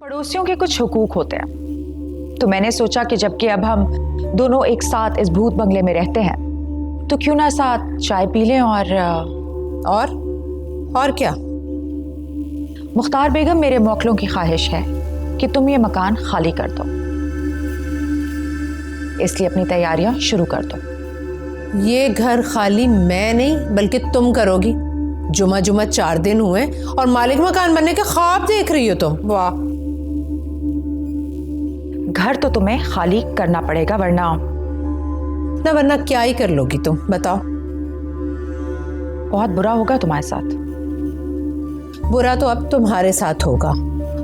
पड़ोसियों के कुछ हुकूक होते हैं, तो मैंने सोचा कि जबकि अब हम दोनों एक साथ इस भूत बंगले में रहते हैं तो क्यों ना साथ चाय पी लें। और क्या? मुख्तार बेगम, मेरे मौकलों की ख्वाहिश है कि तुम ये मकान खाली कर दो, इसलिए अपनी तैयारियां शुरू कर दो। ये घर खाली मैं नहीं बल्कि तुम करोगी। जुमा 4 दिन हुए और मालिक मकान बनने के ख्वाब देख रही हो तुम। वाह! घर तो तुम्हें खाली करना पड़ेगा, वरना क्या ही कर लोगी तुम, बताओ। बहुत बुरा होगा तुम्हारे साथ। बुरा तो अब तुम्हारे साथ होगा।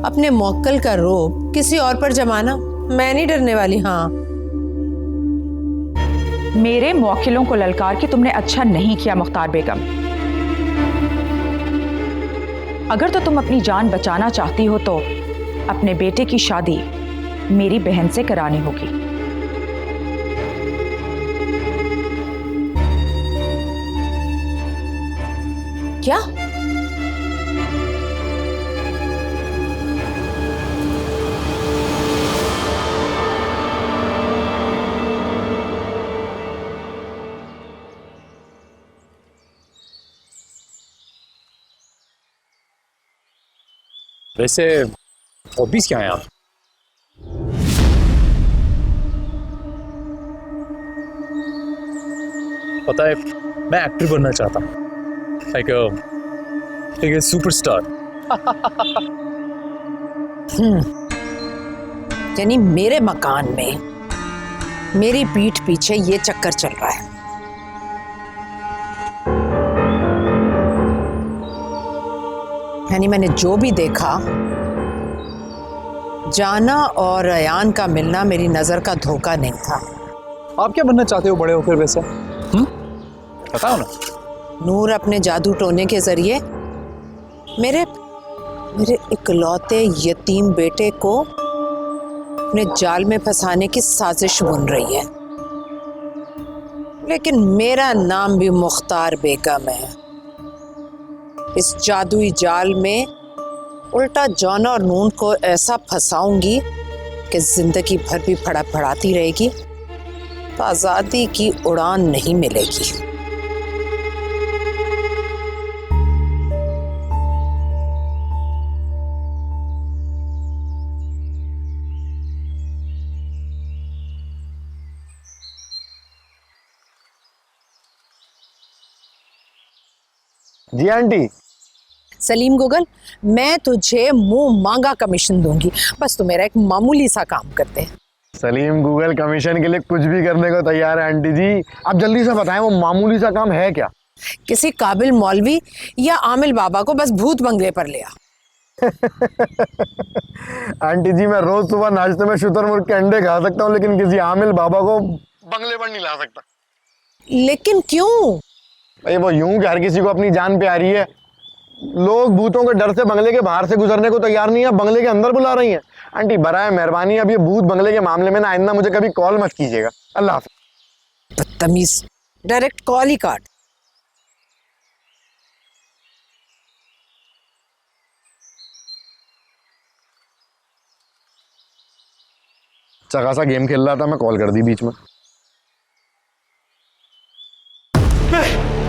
अपने मौक्कल का रोब किसी और पर जमाना, मैं नहीं डरने वाली। हाँ, मेरे मौकिलों को ललकार के तुमने अच्छा नहीं किया मुख्तार बेगम। अगर तो तुम अपनी जान बचाना चाहती हो तो अपने बेटे की शादी मेरी बहन से करानी होगी। क्या? वैसे हॉबीज क्या है आप? पता है, मैं एक्टर बनना चाहता हूँ, लाइक ए सुपरस्टार। यानी मेरे मकान में मेरी पीठ पीछे ये चक्कर चल रहा है। यानी मैंने जो भी देखा, जाना और अयान का मिलना मेरी नजर का धोखा नहीं था। आप क्या बनना चाहते हो बड़े होकर वैसे? बताओ ना। नूर अपने जादू टोने के जरिए मेरे इकलौते यतीम बेटे को अपने जाल में फंसाने की साजिश बुन रही है। लेकिन मेरा नाम भी मुख्तार बेगम है। इस जादुई जाल में उल्टा जॉन और नून को ऐसा फंसाऊंगी कि जिंदगी भर भी फड़फड़ाती रहेगी, तो आजादी की उड़ान नहीं मिलेगी। जी आंटी। सलीम गुगल, मैं तुझे मुंह मांगा कमीशन दूंगी, बस तू मेरा एक मामूली सा काम करते हैं। सलीम गूगल कमीशन के लिए कुछ भी करने को तैयार है आंटी जी। आप जल्दी से बताएं वो मामूली सा काम है क्या? किसी काबिल मौलवी या आमिल बाबा को बस भूत बंगले पर ले आ। आंटी जी, मैं रोज सुबह नाश्ते में शुतुरमुर्ग के अंडे खा सकता हूँ, लेकिन किसी आमिल बाबा को बंगले पर नहीं ला सकता। लेकिन क्यों? भाई वो यूं कि हर किसी को अपनी जान प्यारी है। लोग भूतों के डर से बंगले के बाहर से गुजरने को तैयार नहीं है, बंगले के अंदर बुला रही हैं। आंटी बराए मेहरबानी अब ये भूत बंगले के मामले में ना आइंदा मुझे कभी कॉल मत कीजिएगा। अल्लाह हाफ़िज़। बदतमीज, डायरेक्ट कॉल ही काट। अच्छा खासा गेम खेल रहा था, मैं कॉल कर दी बीच में।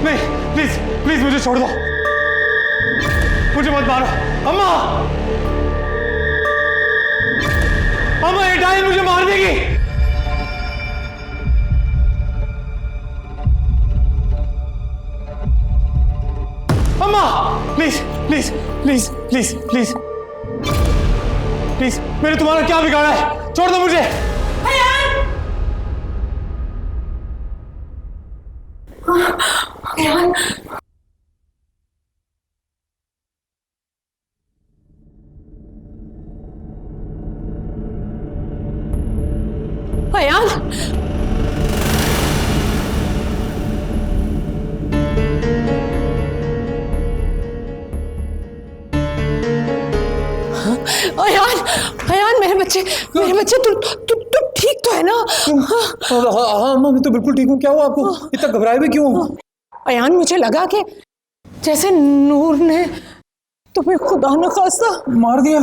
नहीं, प्लीज प्लीज मुझे छोड़ दो, मुझे मत मारो। अम्मा, अम्मा ये डाइन मुझे मार देगी। अम्मा please please please please please please, मैंने तुम्हारा क्या बिगाड़ा है? छोड़ दो मुझे। अयान, अयान, अयान मेरे बच्चे तू ठीक तो है ना? हाँ मैं तो बिल्कुल ठीक हूँ। क्या हुआ आपको? इतना घबराए भी क्यों? अयान, मुझे लगा कि जैसे नूर ने तुम्हें खुदा न खास्ता मार दिया।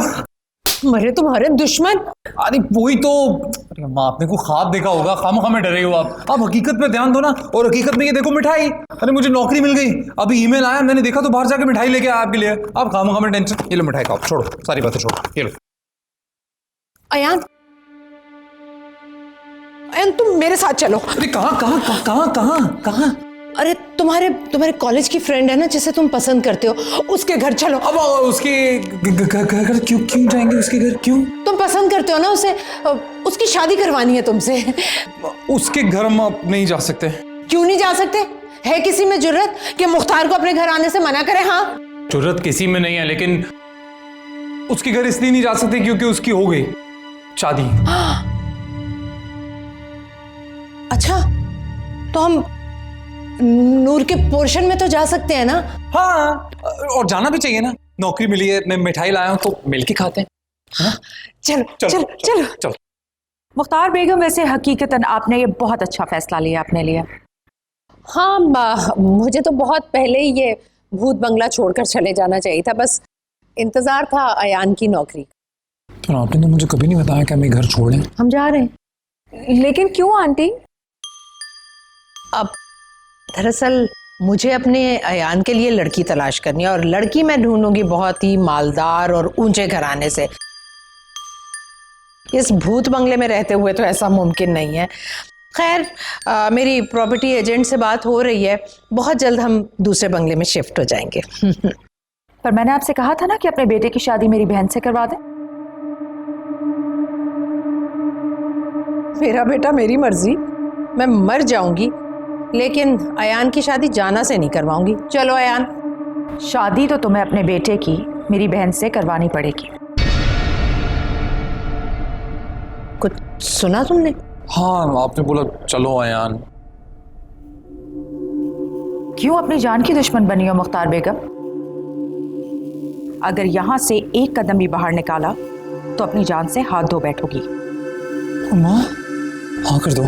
मरे तुम्हारे दुश्मन। अरे वही तो। अरे अम्मा, आपने को ख्वाब देखा होगा, खामखा में डरे हो आप हकीकत पे ध्यान दो ना। और हकीकत में ये देखो मिठाई। अरे मुझे नौकरी मिल गई, अभी ईमेल आया, मैंने देखा तो बाहर जाके मिठाई लेके आया आपके लिए। आप खामखा में टेंशन, ये लो मिठाई खाओ, छोड़ो सारी बातें छोड़ो, ये लो। अयान, अयान तुम मेरे साथ चलो। अरे कहाँ? अरे तुम्हारे कॉलेज की फ्रेंड है ना जिसे तुम पसंद करते हो, उसके घर चलो। अब उसके घर क्यों जाएंगे? उसके घर क्यों? तुम पसंद करते हो ना उसे, उसकी शादी करवानी है तुमसे। उसके घर हम आप नहीं जा सकते। क्यों नहीं जा सकते? है किसी में जुर्रत कि मुख्तार को अपने घर आने से मना करे? हाँ, जरूरत किसी में नहीं है, लेकिन उसके घर इसलिए नहीं जा सकते क्योंकि उसकी हो गई शादी। अच्छा, तो हम नूर के पोर्शन में तो जा सकते हैं ना? हाँ, और जाना भी चाहिए ना, नौकरी मिली है, मैं मिठाई लाया हूं तो मिलके खाते हैं। हाँ? चलो। मुख्तार बेगम, वैसे हकीकतन आपने ये बहुत अच्छा फैसला लिया अपने लिए। हाँ, मुझे तो बहुत पहले ही ये भूत बंगला छोड़कर चले जाना चाहिए था, बस इंतजार था अयान की नौकरी। तो आपने तो मुझे कभी नहीं बताया कि हमें घर छोड़ें। हम जा रहे हैं। लेकिन क्यों आंटी? अब दरअसल मुझे अपने अयान के लिए लड़की तलाश करनी है, और लड़की मैं ढूंढूंगी बहुत ही मालदार और ऊंचे घराने से। इस भूत बंगले में रहते हुए तो ऐसा मुमकिन नहीं है। खैर, मेरी प्रॉपर्टी एजेंट से बात हो रही है, बहुत जल्द हम दूसरे बंगले में शिफ्ट हो जाएंगे। पर मैंने आपसे कहा था ना कि अपने बेटे की शादी मेरी बहन से करवा दें। मेरा बेटा मेरी मर्जी, मैं मर जाऊंगी, लेकिन अयान की शादी जाना से नहीं करवाऊंगी। चलो अयान। शादी तो तुम्हें अपने बेटे की मेरी बहन से करवानी पड़ेगी। कुछ सुना तुमने? हाँ, आपने बोला चलो अयान। क्यों अपनी जान की दुश्मन बनी हो मुख्तार बेगम? अगर यहां से एक कदम भी बाहर निकाला तो अपनी जान से हाथ धो बैठोगी। अम्मा, हाँ कर दो।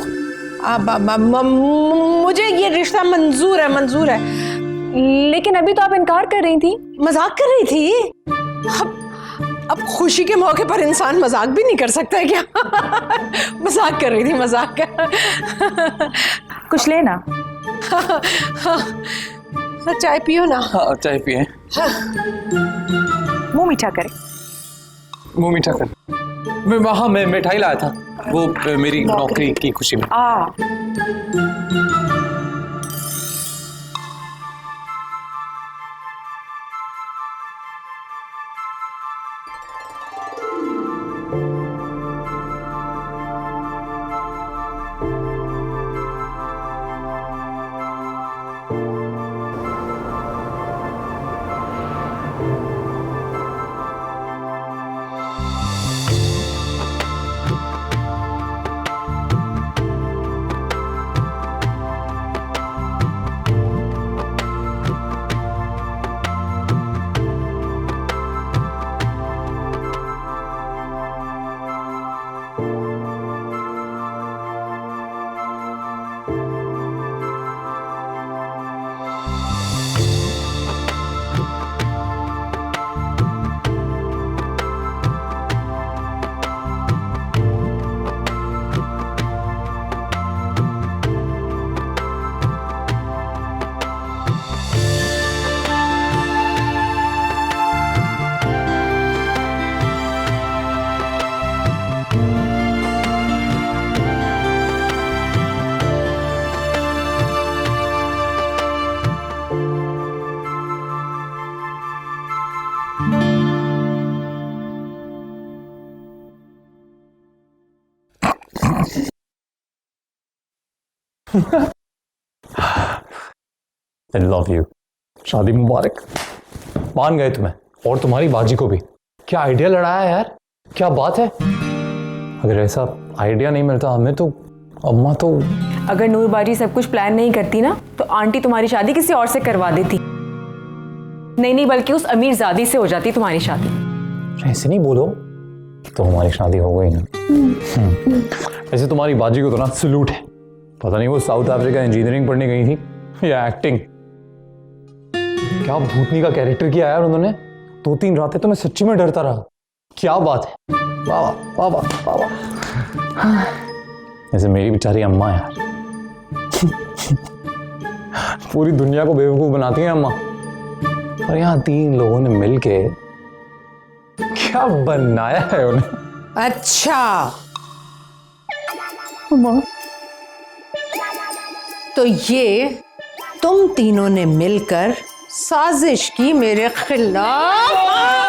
मुझे ये रिश्ता मंजूर है। लेकिन अभी तो आप इनकार कर रही थी। मजाक कर रही थी। अब खुशी के मौके पर इंसान मजाक भी नहीं कर सकता है क्या? मजाक कर रही थी, मजाक। कुछ लेना? चाय पियो ना। हाँ, चाय पिए। मुंह मीठा करे। मुंह मीठा कर। मैं मिठाई लाया था, वो मेरी नौकरी की खुशी में। I love you. शादी मुबारक। मान गए तुम्हें, और तुम्हारी बाजी को भी। क्या आइडिया लड़ाया यार, क्या बात है। अगर ऐसा आइडिया नहीं मिलता हमें तो अम्मा तो। अगर नूर बाजी सब कुछ प्लान नहीं करती ना तो आंटी तुम्हारी शादी किसी और से करवा देती। नहीं, बल्कि उस अमीर ज़ादी से हो जाती तुम्हारी शादी। ऐसे नहीं बोलो, तो हमारी शादी हो गई ना। ऐसे तुम्हारी बाजी को तो ना सलूट है। पता नहीं वो साउथ अफ्रीका इंजीनियरिंग पढ़ने गई थी या एक्टिंग। क्या भूतनी का कैरेक्टर किया यार उन्होंने। 2-3 रातें तो मैं सच्ची में डरता रहा क्या बात है, वाह वाह वाह वाह वाह। जैसे मेरी बेचारी अम्मा यार, पूरी दुनिया को बेवकूफ बनाती हैं अम्मा, और यहाँ 3 लोगों ने मिलके क्या बनाया है उन्हें। अच्छा, तो ये तुम तीनों ने मिलकर साजिश की मेरे खिलाफ।